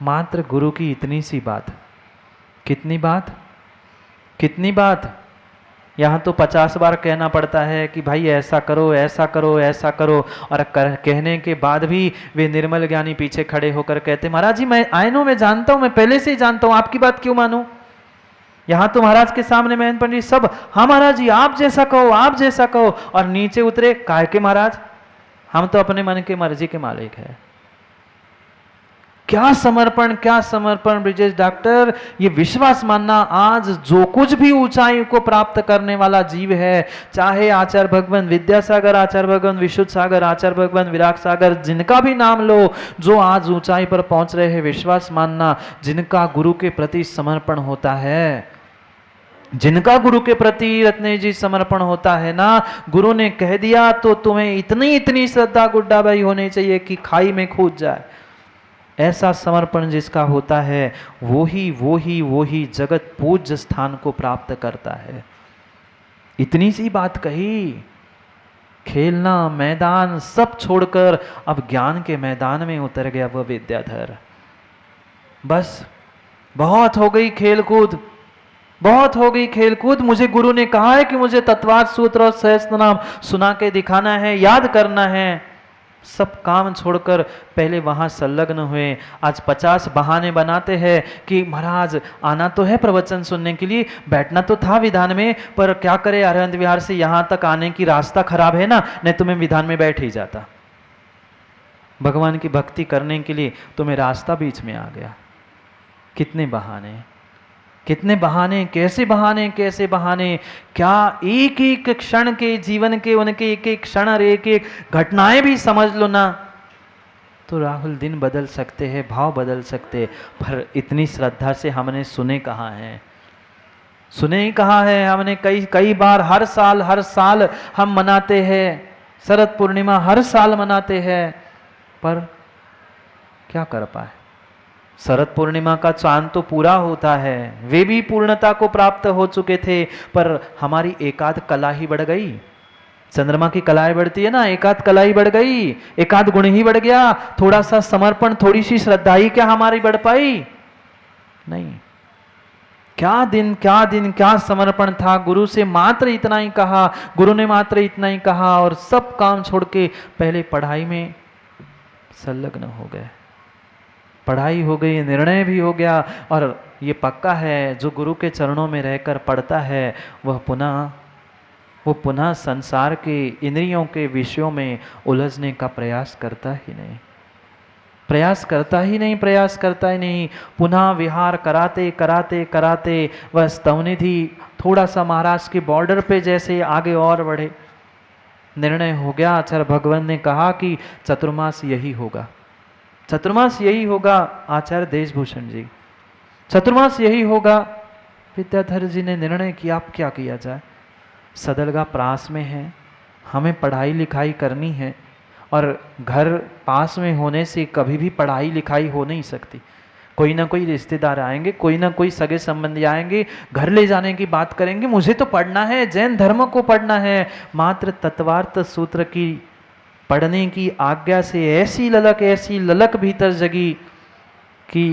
मात्र गुरु की इतनी सी बात। कितनी बात? कितनी बात? यहाँ तो 50 बार कहना पड़ता है कि भाई ऐसा करो, ऐसा करो, ऐसा करो, और कहने के बाद भी वे निर्मल ज्ञानी पीछे खड़े होकर कहते महाराज जी मैं मैं जानता हूँ, मैं पहले से ही जानता हूँ, आपकी बात क्यों मानूं? यहाँ तो महाराज के सामने महंत पंडित सब हाँ महाराज जी आप जैसा कहो, आप जैसा कहो, और नीचे उतरे काहे के महाराज, हम तो अपने मन के मर्जी के मालिक है। क्या समर्पण, क्या समर्पण ब्रिजेश डॉक्टर। ये विश्वास मानना, आज जो कुछ भी ऊंचाई को प्राप्त करने वाला जीव है, चाहे आचार्य भगवान विद्यासागर, आचार्य भगवान विशुद्ध सागर, आचार्य भगवान विराग सागर, जिनका भी नाम लो, जो आज ऊंचाई पर पहुंच रहे हैं, विश्वास मानना जिनका गुरु के प्रति समर्पण होता है, जिनका गुरु के प्रति रत्नेश जी समर्पण होता है ना, गुरु ने कह दिया तो तुम्हें इतनी इतनी श्रद्धा गुड्डा भाई होनी चाहिए कि खाई में कूद जाए। ऐसा समर्पण जिसका होता है वो ही जगत पूज्य स्थान को प्राप्त करता है। इतनी सी बात कही, खेलना मैदान सब छोड़कर अब ज्ञान के मैदान में उतर गया वह विद्याधर। बस बहुत हो गई खेलकूद, बहुत हो गई खेलकूद। मुझे गुरु ने कहा है कि मुझे तत्वार्थ सूत्र और सहस्त्र नाम सुना के दिखाना है, याद करना है। सब काम छोड़कर पहले वहां संलग्न हुए। आज 50 बहाने बनाते हैं कि महाराज आना तो है प्रवचन सुनने के लिए, बैठना तो था विधान में, पर क्या करे अरविंद विहार से यहां तक आने की रास्ता खराब है ना, नहीं तो मैं विधान में बैठ ही जाता। भगवान की भक्ति करने के लिए तुम्हें रास्ता बीच में आ गया। कितने बहाने, कितने बहाने, कैसे बहाने, कैसे बहाने। क्या एक एक क्षण के जीवन के, उनके एक एक क्षण और एक एक घटनाएं भी समझ लो ना, तो राहुल दिन बदल सकते हैं, भाव बदल सकते। पर इतनी श्रद्धा से हमने सुने कहाँ हैं, सुने ही कहाँ है। हमने कई बार हर साल हम मनाते हैं, शरद पूर्णिमा हर साल मनाते हैं, पर क्या कर पाए। शरद पूर्णिमा का चांद तो पूरा होता है, वे भी पूर्णता को प्राप्त हो चुके थे, पर हमारी एकाध कला ही बढ़ गई। चंद्रमा की कलाएं बढ़ती है ना, एकाध कला ही बढ़ गई, एकाध गुण ही बढ़ गया। थोड़ा सा समर्पण, थोड़ी सी श्रद्धा ही क्या हमारी बढ़ पाई? नहीं। क्या दिन, क्या दिन, क्या समर्पण था। गुरु से मात्र इतना ही कहा, गुरु ने मात्र इतना ही कहा, और सब काम छोड़ के पहले पढ़ाई में संलग्न हो गए। पढ़ाई हो गई, निर्णय भी हो गया, और ये पक्का है जो गुरु के चरणों में रहकर पढ़ता है वह पुनः संसार के इंद्रियों के विषयों में उलझने का प्रयास करता ही नहीं, प्रयास करता ही नहीं, प्रयास करता ही नहीं। पुनः विहार कराते कराते कराते वह स्तवनिधि थोड़ा सा महाराष्ट्र के बॉर्डर पे जैसे आगे और बढ़े। निर्णय हो गया, आचार्य भगवान ने कहा कि चतुर्मास यही होगा, चतुर्मास यही होगा। आचार्य देशभूषण जी, चतुर्मास यही होगा। विद्याधर जी ने निर्णय किया, अब क्या किया जाए। सदलगा प्रास में है, हमें पढ़ाई लिखाई करनी है, और घर पास में होने से कभी भी पढ़ाई लिखाई हो नहीं सकती। कोई ना कोई रिश्तेदार आएंगे, कोई ना कोई सगे संबंधी आएंगे, घर ले जाने की बात करेंगे। मुझे तो पढ़ना है, जैन धर्म को पढ़ना है। मात्र तत्वार्थ सूत्र की पढ़ने की आज्ञा से ऐसी ललक भीतर जगी कि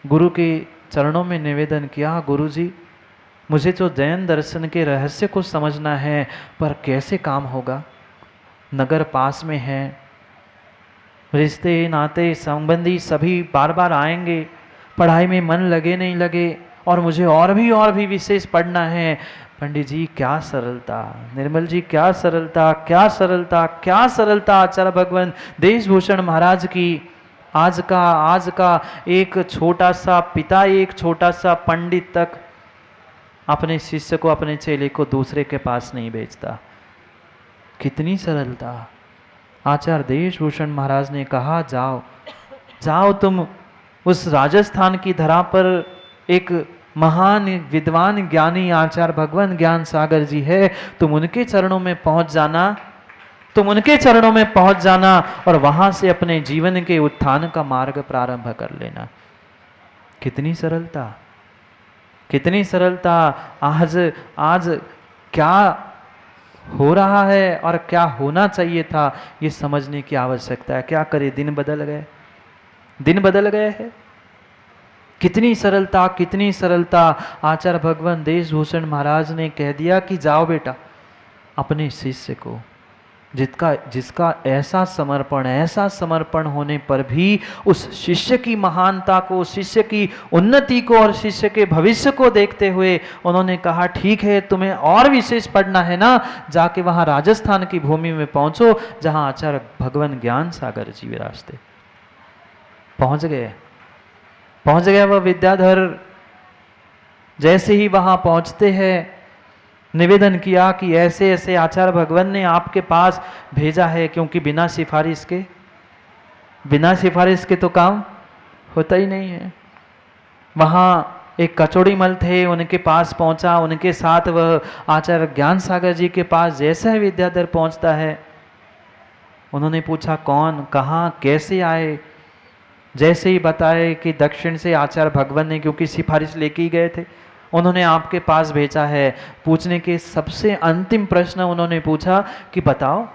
गुरु के चरणों में निवेदन किया, गुरु जी मुझे तो जैन दर्शन के रहस्य को समझना है, पर कैसे काम होगा। नगर पास में है, रिश्ते नाते संबंधी सभी बार बार आएंगे, पढ़ाई में मन लगे नहीं लगे, और मुझे और भी विशेष पढ़ना है। पंडित जी क्या सरलता, निर्मल जी क्या सरलता, क्या सरलता, क्या सरलता। आचार्य भगवान देशभूषण महाराज की आज का एक छोटा सा पिता, एक छोटा सा पंडित तक अपने शिष्य को, अपने चेले को दूसरे के पास नहीं भेजता। कितनी सरलता। आचार्य देशभूषण महाराज ने कहा जाओ जाओ, तुम उस राजस्थान की धरा पर एक महान विद्वान ज्ञानी आचार्य भगवान ज्ञान सागर जी है, तुम उनके चरणों में पहुंच जाना, तुम उनके चरणों में पहुंच जाना, और वहां से अपने जीवन के उत्थान का मार्ग प्रारंभ कर लेना। कितनी सरलता, कितनी सरलता। आज क्या हो रहा है और क्या होना चाहिए था, ये समझने की आवश्यकता है। क्या करे, दिन बदल गए, दिन बदल गए हैं। कितनी सरलता, कितनी सरलता। आचार्य भगवान देशभूषण महाराज ने कह दिया कि जाओ बेटा, अपने शिष्य को, जिसका ऐसा समर्पण होने पर भी उस शिष्य की महानता को, शिष्य की उन्नति को और शिष्य के भविष्य को देखते हुए उन्होंने कहा ठीक है, तुम्हें और विशेष पढ़ना है ना, जाके वहां राजस्थान की भूमि में पहुंचो जहां आचार्य भगवान ज्ञान सागर जी विराजते। पहुंच गया वह विद्याधर। जैसे ही वहां पहुंचते हैं, निवेदन किया कि ऐसे ऐसे आचार्य भगवान ने आपके पास भेजा है, क्योंकि बिना सिफारिश के तो काम होता ही नहीं है। वहां एक कचौड़ी मल थे, उनके पास पहुंचा, उनके साथ वह आचार्य ज्ञान सागर जी के पास जैसा ही विद्याधर पहुंचता है, उन्होंने पूछा कौन, कहाँ, कैसे आए। जैसे ही बताए कि दक्षिण से आचार्य भगवान ने, क्योंकि सिफारिश लेके ही गए थे, उन्होंने आपके पास भेजा है। पूछने के सबसे अंतिम प्रश्न उन्होंने पूछा कि बताओ,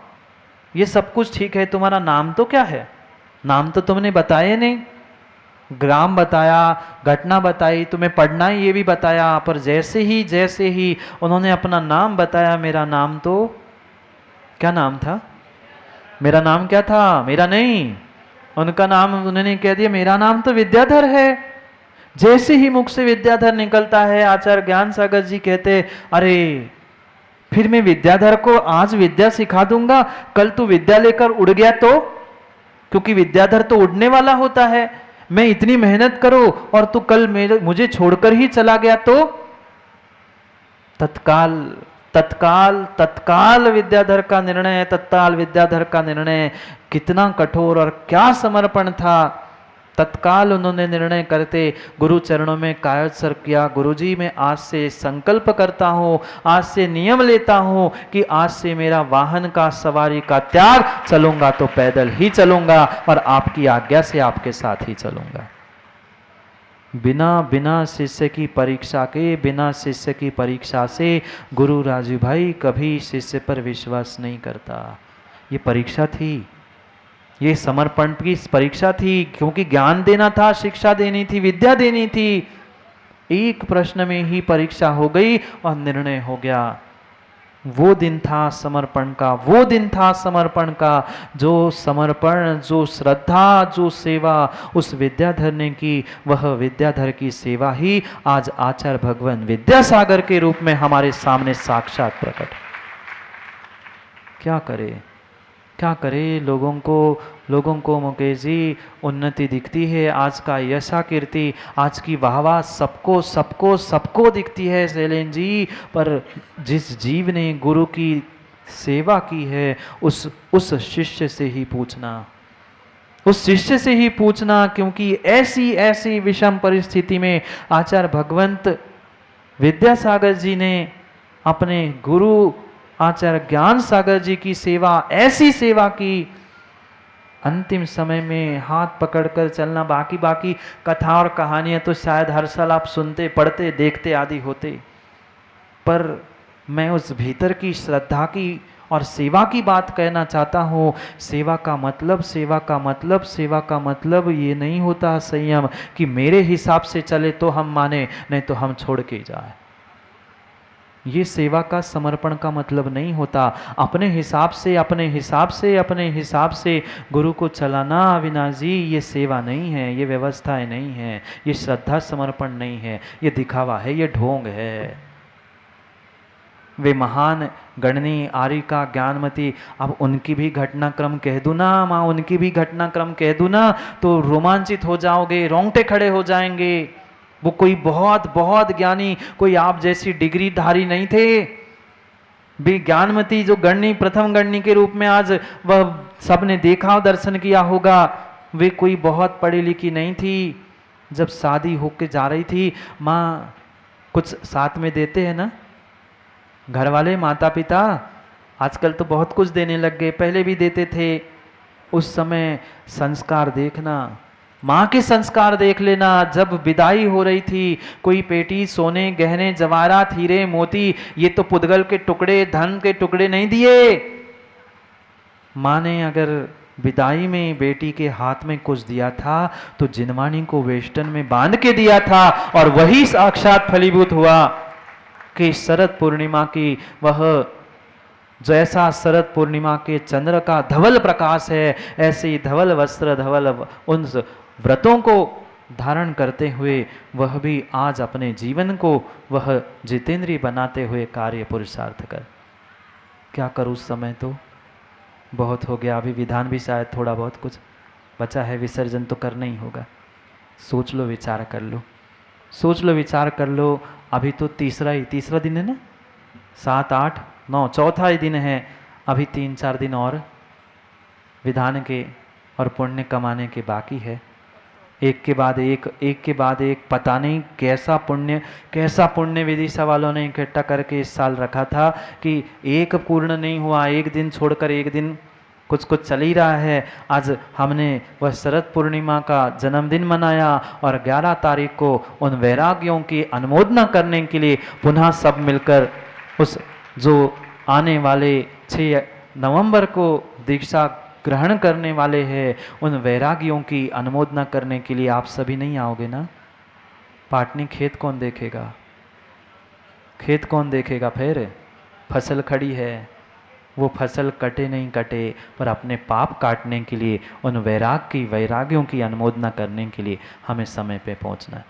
ये सब कुछ ठीक है, तुम्हारा नाम तो क्या है? नाम तो तुमने बताया नहीं, ग्राम बताया, घटना बताई, तुम्हें पढ़ना है ये भी बताया, पर जैसे ही उन्होंने अपना नाम बताया, मेरा नाम तो, क्या नाम था? मेरा नाम क्या था? मेरा नहीं, उनका नाम उन्होंने कह दिया, मेरा नाम तो विद्याधर है। जैसे ही मुख से विद्याधर निकलता है, आचार्य ज्ञान सागर जी कहते, अरे फिर मैं विद्याधर को आज विद्या सिखा दूंगा, कल तू विद्या लेकर उड़ गया तो? क्योंकि विद्याधर तो उड़ने वाला होता है। मैं इतनी मेहनत करूं और तू कल मुझे छोड़कर ही चला गया तो? तत्काल विद्याधर का निर्णय कितना कठोर और क्या समर्पण था। तत्काल उन्होंने निर्णय करते गुरु चरणों में कायोत्सर्ग किया, गुरुजी मैं आज से संकल्प करता हूँ, आज से नियम लेता हूँ कि आज से मेरा वाहन का, सवारी का त्याग, चलूंगा तो पैदल ही चलूंगा और आपकी आज्ञा से आपके साथ ही चलूंगा। बिना शिष्य की परीक्षा से गुरु राजू भाई कभी शिष्य पर विश्वास नहीं करता। ये परीक्षा थी, ये समर्पण की परीक्षा थी, क्योंकि ज्ञान देना था, शिक्षा देनी थी, विद्या देनी थी। एक प्रश्न में ही परीक्षा हो गई और निर्णय हो गया। वो दिन था समर्पण का, जो समर्पण, जो श्रद्धा, जो सेवा उस विद्याधर ने की, वह विद्याधर की सेवा ही आज आचार्य भगवान विद्यासागर के रूप में हमारे सामने साक्षात प्रकट। क्या करे लोगों को मुकेश जी उन्नति दिखती है, आज का यशा कीर्ति, आज की वाहवाह सबको दिखती है शैलेन जी, पर जिस जीव ने गुरु की सेवा की है उस शिष्य से ही पूछना, क्योंकि ऐसी विषम परिस्थिति में आचार्य भगवंत विद्यासागर जी ने अपने गुरु आचार्य ज्ञान सागर जी की सेवा, ऐसी सेवा की, अंतिम समय में हाथ पकड़कर चलना। बाकी कथा और कहानियां तो शायद हर साल आप सुनते, पढ़ते, देखते आदि होते, पर मैं उस भीतर की श्रद्धा की और सेवा की बात कहना चाहता हूँ। सेवा का मतलब ये नहीं होता संयम कि मेरे हिसाब से चले तो हम माने, नहीं तो हम छोड़ के जाए। ये सेवा का, समर्पण का मतलब नहीं होता। अपने हिसाब से गुरु को चलाना अविनाश जी, ये सेवा नहीं है, ये व्यवस्थाएं नहीं है, ये श्रद्धा समर्पण नहीं है, ये दिखावा है, ये ढोंग है। वे महान गणनी आरिका ज्ञानमती, अब उनकी भी घटनाक्रम कह दूं ना माँ, उनकी भी घटनाक्रम कह दूं ना तो रोमांचित हो जाओगे, रोंगटे खड़े हो जाएंगे। वो कोई बहुत ज्ञानी, कोई आप जैसी डिग्रीधारी नहीं थे। भी ज्ञानमती जो गणनी, प्रथम गणनी के रूप में आज वह सबने देखा, दर्शन किया होगा, वे कोई बहुत पढ़ी लिखी नहीं थी। जब शादी होके जा रही थी, माँ कुछ साथ में देते हैं ना घर वाले, माता पिता, आजकल तो बहुत कुछ देने लग गए, पहले भी देते थे। उस समय संस्कार देखना, माँ के संस्कार देख लेना। जब विदाई हो रही थी, कोई पेटी सोने, गहने, जवाहरात, हीरे, मोती, ये तो पुद्गल के टुकड़े, धन के टुकड़े नहीं दिए। माँ ने अगर विदाई में बेटी के हाथ में कुछ दिया था तो जिनवानी को वेष्टन में बांध के दिया था, और वही साक्षात फलीभूत हुआ कि शरद पूर्णिमा की वह, जैसा शरद पूर्णिमा के चंद्र का धवल प्रकाश है, ऐसे ही धवल वस्त्र, धवल उन व्रतों को धारण करते हुए वह भी आज अपने जीवन को वह जितेंद्रिय बनाते हुए कार्य पुरुषार्थ कर। क्या करूँ, उस समय तो बहुत हो गया, अभी विधान भी शायद थोड़ा बहुत कुछ बचा है, विसर्जन तो करना ही होगा। सोच लो, विचार कर लो, सोच लो, विचार कर लो। अभी तो तीसरा दिन है ना, 7, 8, 9, चौथा ही दिन है। अभी 3-4 दिन और विधान के और पुण्य कमाने के बाकी है। एक के बाद एक पता नहीं कैसा पुण्य विदिशा वालों ने इकट्ठा करके इस साल रखा था कि एक पूर्ण नहीं हुआ, एक दिन छोड़कर एक दिन कुछ चल ही रहा है। आज हमने वह शरद पूर्णिमा का जन्मदिन मनाया और 11 तारीख को उन वैरागियों की अनुमोदना करने के लिए पुनः सब मिलकर उस जो आने वाले 6 नवंबर को दीक्षा ग्रहण करने वाले हैं, उन वैरागियों की अनुमोदना करने के लिए आप सभी नहीं आओगे ना? पाटनी खेत कौन देखेगा? खेत कौन देखेगा? फिर फसल खड़ी है, वो फसल कटे नहीं कटे, पर अपने पाप काटने के लिए उन वैरागियों की अनुमोदना करने के लिए हमें समय पे पहुंचना है।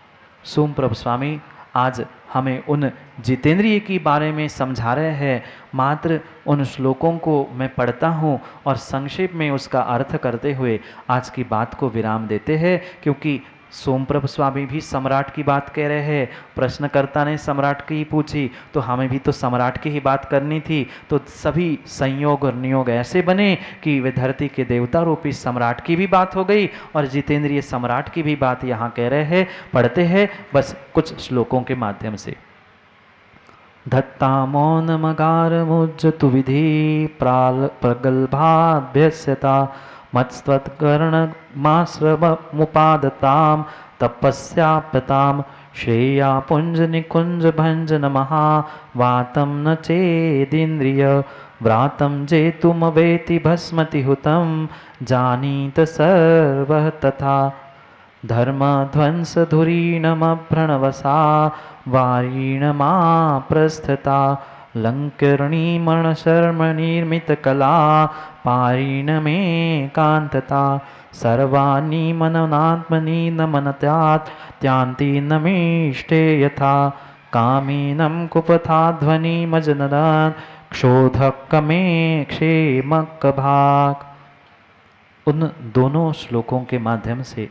सोमप्रभ स्वामी आज हमें उन जितेंद्रिय के बारे में समझा रहे हैं। मात्र उन श्लोकों को मैं पढ़ता हूँ और संक्षेप में उसका अर्थ करते हुए आज की बात को विराम देते हैं, क्योंकि सोमप्रभ स्वामी भी सम्राट की बात कह रहे हैं। प्रश्नकर्ता ने सम्राट की ही पूछी तो हमें भी तो सम्राट की ही बात करनी थी। तो सभी संयोग और नियोग ऐसे बने कि वे धरती के देवता रूपी सम्राट की भी बात हो गई और जितेंद्रिय सम्राट की भी बात यहाँ कह रहे हैं। पढ़ते हैं बस कुछ श्लोकों के माध्यम से। धत्ता मौनमगार मुज्जतु विधि प्रगल्भाभ्यस्यता मत्स्वत्कर्णमाश्रममुपादतां तपस्याप्यतां श्रेया पुञ्जनिकुञ्जभञ्जनमः वातं न चेदिन्द्रिय व्रातं जेतुमवेति भस्मति हुतं जानीत सर्वः तथा धर्मध्वंसधुरीणमभ्रणवसा वारीणमा प्रस्थिता लङ्करणीमरणशर्मनिर्मितकला पारिणमे कान्तता सर्वाणि मननात्मनि न मनत्यात् त्यांति न मेष्टे यथा कामिनं कुपथाध्वनिमजनदान् क्षोधकमे क्षेमकभाक्। उन दोनों श्लोकों के माध्यम से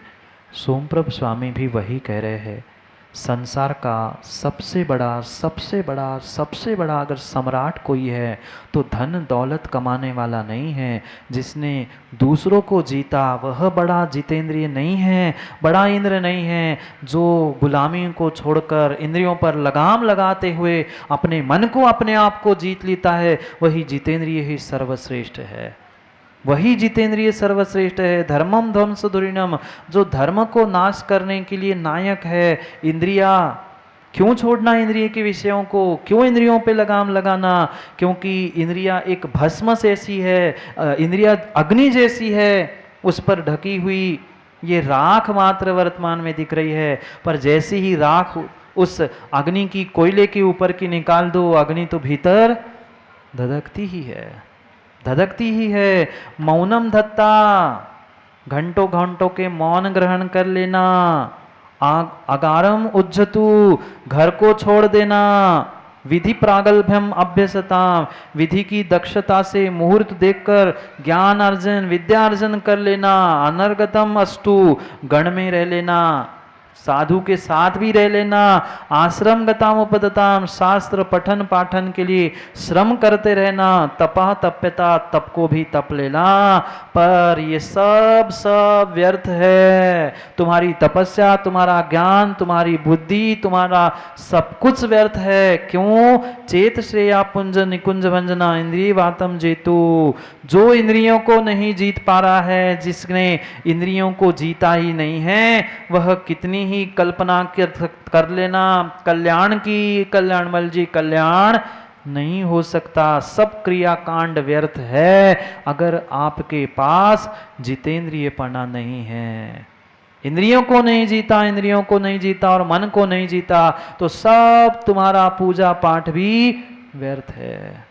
सोमप्रभ स्वामी भी वही कह रहे हैं। संसार का सबसे बड़ा अगर सम्राट कोई है तो धन दौलत कमाने वाला नहीं है। जिसने दूसरों को जीता वह बड़ा जितेंद्रिय नहीं है, बड़ा इंद्र नहीं है। जो गुलामी को छोड़कर इंद्रियों पर लगाम लगाते हुए अपने मन को, अपने आप को जीत लेता है, वही जितेंद्रिय ही सर्वश्रेष्ठ है, वही जितेंद्रिय सर्वश्रेष्ठ है। धर्मम ध्वंस धुरीणम, जो धर्म को नाश करने के लिए नायक है। इंद्रिया, क्यों छोड़ना इंद्रिय के विषयों को, क्यों इंद्रियों पे लगाम लगाना? क्योंकि इंद्रिया एक भस्म जैसी है, इंद्रिया अग्नि जैसी है, उस पर ढकी हुई ये राख मात्र वर्तमान में दिख रही है। पर जैसी ही राख उस अग्नि की कोयले के ऊपर की निकाल दो, अग्नि तो भीतर धधकती ही है। मौनम धत्ता, घंटों घंटों के मौन ग्रहण कर लेना। अगारम उज्जतु, घर को छोड़ देना। विधि प्रागल्भ्यम अभ्यसता, विधि की दक्षता से मुहूर्त देखकर ज्ञान अर्जन, विद्या अर्जन कर लेना। अनर्गतम अस्तु, गण में रह लेना, साधु के साथ भी रह लेना। आश्रम गताम उपदताम, शास्त्र पठन पाठन के लिए श्रम करते रहना। तपा तप्यता, तप को भी तप लेना। पर ये सब व्यर्थ है। तुम्हारी तपस्या, तुम्हारा ज्ञान, तुम्हारी बुद्धि, तुम्हारा सब कुछ व्यर्थ है। क्यों? चेत श्रेया पुंज निकुंज भंजना इंद्रिय वातम जेतु, जो इंद्रियों को नहीं जीत पा रहा है, जिसने इंद्रियों को जीता ही नहीं है, वह कितनी ही कल्पना कर लेना कल्याण की, कल्याणमल जी कल्याण नहीं हो सकता। सब क्रियाकांड व्यर्थ है अगर आपके पास जितेंद्रियपना नहीं है। इंद्रियों को नहीं जीता, इंद्रियों को नहीं जीता और मन को नहीं जीता तो सब तुम्हारा पूजा पाठ भी व्यर्थ है,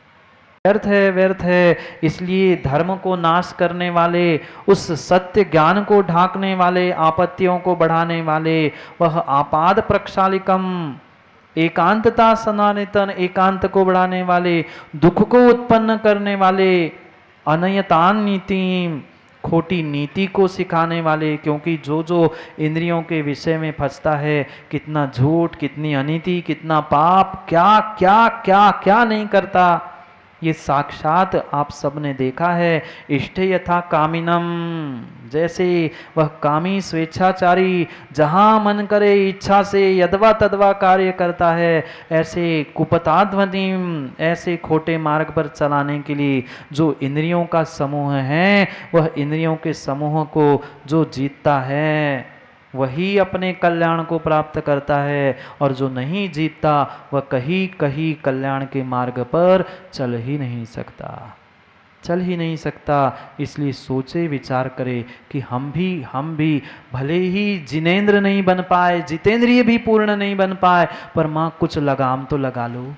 व्यर्थ है, व्यर्थ है। इसलिए धर्म को नाश करने वाले, उस सत्य ज्ञान को ढांकने वाले, आपत्तियों को बढ़ाने वाले, वह आपाद प्रक्षालिकम, एकांतता सनातन, एकांत को बढ़ाने वाले, दुख को उत्पन्न करने वाले, अनयतान नीति, खोटी नीति को सिखाने वाले। क्योंकि जो जो इंद्रियों के विषय में फंसता है, कितना झूठ, कितनी अनीति, कितना पाप, क्या क्या क्या क्या नहीं करता, ये साक्षात आप सबने देखा है। इष्टे यथा कामिनम, जैसे वह कामी स्वेच्छाचारी जहाँ मन करे इच्छा से यदवा तदवा कार्य करता है, ऐसे कुपताध्वनिम, ऐसे खोटे मार्ग पर चलाने के लिए जो इंद्रियों का समूह है, वह इंद्रियों के समूह को जो जीतता है वही अपने कल्याण को प्राप्त करता है, और जो नहीं जीतता वह कहीं कहीं कल्याण के मार्ग पर चल ही नहीं सकता, चल ही नहीं सकता। इसलिए सोचे विचार करे कि हम भी भले ही जिनेंद्र नहीं बन पाए, जितेंद्रिय भी पूर्ण नहीं बन पाए, पर माँ कुछ लगाम तो लगा लो,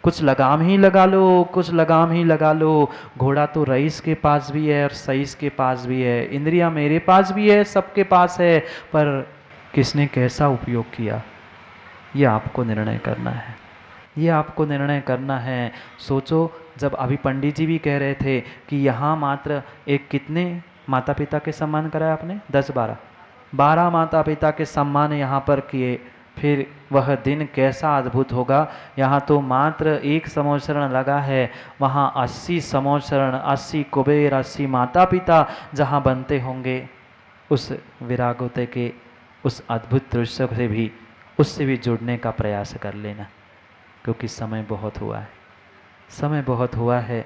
कुछ लगाम ही लगा लो, कुछ लगाम ही लगा लो। घोड़ा तो रईस के पास भी है और सईस के पास भी है, इंद्रियां मेरे पास भी है, सबके पास है, पर किसने कैसा उपयोग किया ये आपको निर्णय करना है, ये आपको निर्णय करना है। सोचो, जब अभी पंडित जी भी कह रहे थे कि यहाँ मात्र एक, कितने माता पिता के सम्मान कराए आपने? 10-12 माता पिता के सम्मान यहाँ पर किए, फिर वह दिन कैसा अद्भुत होगा। यहाँ तो मात्र 1 संवत्सरण लगा है, वहाँ 80 संवत्सरण, 80 कुबेर, 80 माता पिता जहाँ बनते होंगे, उस विरागोते के उस अद्भुत दृश्य से भी, उससे भी जुड़ने का प्रयास कर लेना, क्योंकि समय बहुत हुआ है, समय बहुत हुआ है।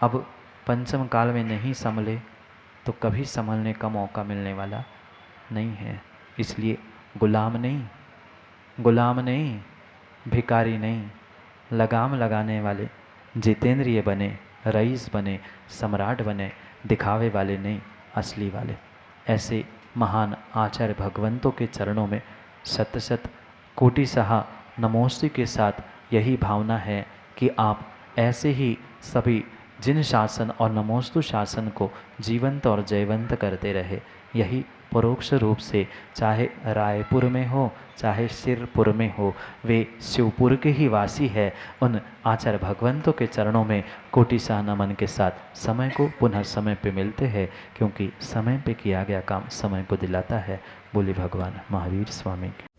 अब पंचम काल में नहीं संभले तो कभी संभलने का मौका मिलने वाला नहीं है। इसलिए गुलाम नहीं, गुलाम नहीं, भिकारी नहीं, लगाम लगाने वाले जितेंद्रिय बने, रईस बने, सम्राट बने, दिखावे वाले नहीं, असली वाले। ऐसे महान आचार्य भगवंतों के चरणों में शत शत कोटि सहा नमोस्तु के साथ यही भावना है कि आप ऐसे ही सभी जिन शासन और नमोस्तु शासन को जीवंत और जयवंत करते रहे। यही परोक्ष रूप से, चाहे रायपुर में हो, चाहे सिरपुर में हो, वे शिवपुर के ही वासी है। उन आचार्य भगवंतों के चरणों में कोटि सा नमन के साथ समय को पुनः समय पे मिलते हैं, क्योंकि समय पे किया गया काम समय को दिलाता है। बोले भगवान महावीर स्वामी की।